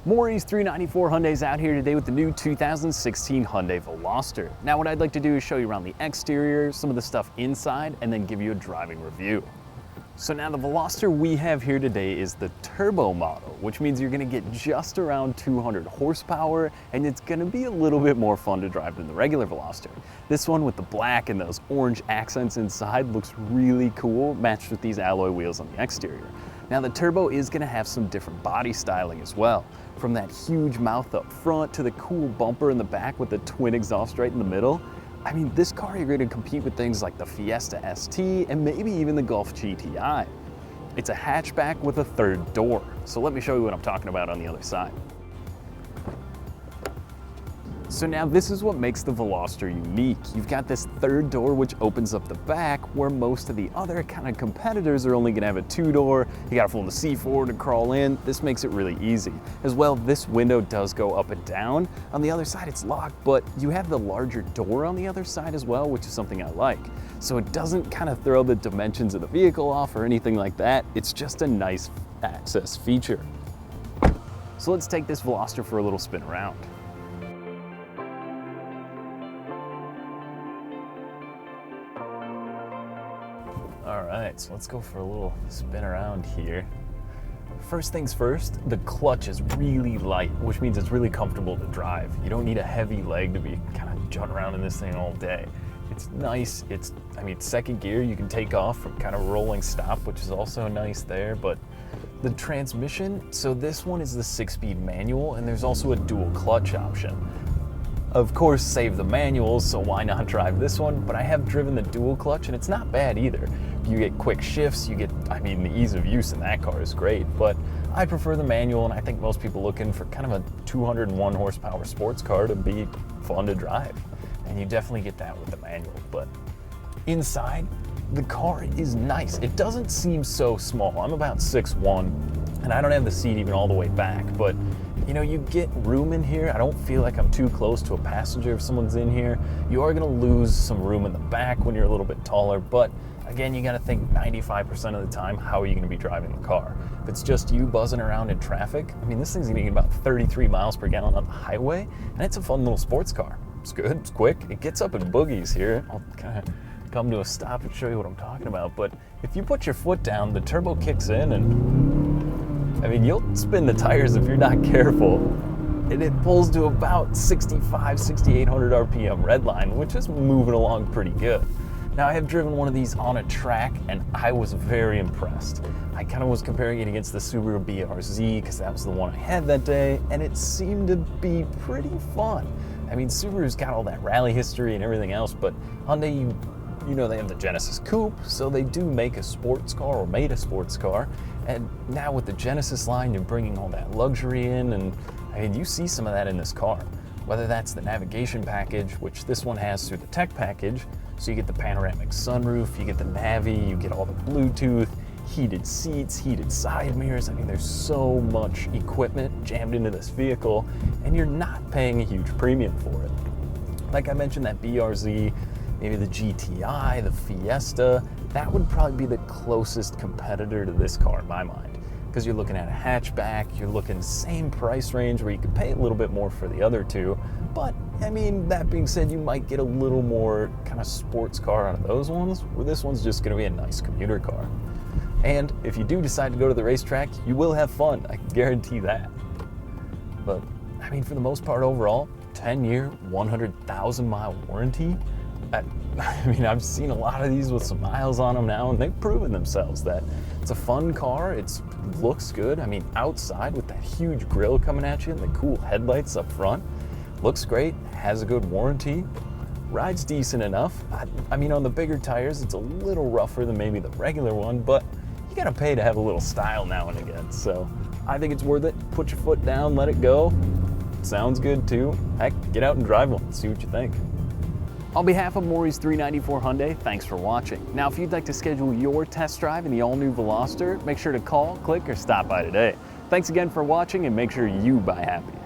Morrie's 394 Hyundai's out here today with the new 2016 Hyundai Veloster. Now what I'd like to do is show you around the exterior, some of the stuff inside, and then give you a driving review. So now the Veloster we have here today is the turbo model, which means you're going to get just around 200 horsepower, and it's going to be a little bit more fun to drive than the regular Veloster. This one with the black and those orange accents inside looks really cool, matched with these alloy wheels on the exterior. Now the turbo is going to have some different body styling as well, from that huge mouth up front to the cool bumper in the back with the twin exhaust right in the middle. I mean, this car, you're going to compete with things like the Fiesta ST and maybe even the Golf GTI. It's a hatchback with a third door. So let me show you what I'm talking about on the other side. So now this is what makes the Veloster unique. You've got this third door which opens up the back, where most of the other kind of competitors are only gonna have a two-door. You gotta fold the seat forward and crawl in. This makes it really easy. As well, this window does go up and down. On the other side it's locked, but you have the larger door on the other side as well, which is something I like. So it doesn't kind of throw the dimensions of the vehicle off or anything like that. It's just a nice access feature. So let's take this Veloster for a little spin around. All right, so let's go for a little spin around here. First things first, the clutch is really light, which means it's really comfortable to drive. You don't need a heavy leg to be kind of jutting around in this thing all day. It's nice. I mean, second gear, you can take off from kind of rolling stop, which is also nice there, but the transmission, so this one is the 6-speed manual, and there's also a dual clutch option. Of course, save the manuals, so why not drive this one? But I have driven the dual clutch, and it's not bad either. You get quick shifts, I mean, the ease of use in that car is great, but I prefer the manual, and I think most people looking for kind of a 201 horsepower sports car to be fun to drive. And you definitely get that with the manual. But inside, the car is nice. It doesn't seem so small. I'm about 6'1", and I don't have the seat even all the way back, but you know, you get room in here. I don't feel like I'm too close to a passenger if someone's in here. You are gonna lose some room in the back when you're a little bit taller, but again, you gotta think 95% of the time, how are you gonna be driving the car? If it's just you buzzing around in traffic, I mean, this thing's gonna get about 33 miles per gallon on the highway, and it's a fun little sports car. It's good, it's quick, it gets up in boogies here. I'll kind of come to a stop and show you what I'm talking about, but if you put your foot down, the turbo kicks in, and I mean, you'll spin the tires if you're not careful. And it pulls to about 6,800 RPM redline, which is moving along pretty good. Now, I have driven one of these on a track, and I was very impressed. I kind of was comparing it against the Subaru BRZ, because that was the one I had that day, and it seemed to be pretty fun. I mean, Subaru's got all that rally history and everything else, but Hyundai, you know, they have the Genesis Coupe, so they do make a sports car, or made a sports car. And now with the Genesis line, you're bringing all that luxury in, and I mean, you see some of that in this car. Whether that's the navigation package, which this one has through the tech package, so you get the panoramic sunroof, you get the Navi, you get all the Bluetooth, heated seats, heated side mirrors. I mean, there's so much equipment jammed into this vehicle, and you're not paying a huge premium for it. Like I mentioned, that BRZ, maybe the GTI, the Fiesta, that would probably be the closest competitor to this car in my mind. Because you're looking at a hatchback, you're looking same price range where you could pay a little bit more for the other two. But, I mean, that being said, you might get a little more kind of sports car out of those ones, where this one's just gonna be a nice commuter car. And if you do decide to go to the racetrack, you will have fun, I can guarantee that. But, I mean, for the most part overall, 10-year, 100,000 mile warranty, I mean, I've seen a lot of these with some miles on them now, and they've proven themselves that it's a fun car. It looks good. I mean, outside with that huge grille coming at you and the cool headlights up front, looks great, has a good warranty, rides decent enough. I mean, on the bigger tires, it's a little rougher than maybe the regular one, but you gotta pay to have a little style now and again. So I think it's worth it. Put your foot down, let it go. Sounds good too. Heck, get out and drive one, see what you think. On behalf of Morrie's 394 Hyundai, thanks for watching. Now, if you'd like to schedule your test drive in the all-new Veloster, make sure to call, click, or stop by today. Thanks again for watching, and make sure you buy happy.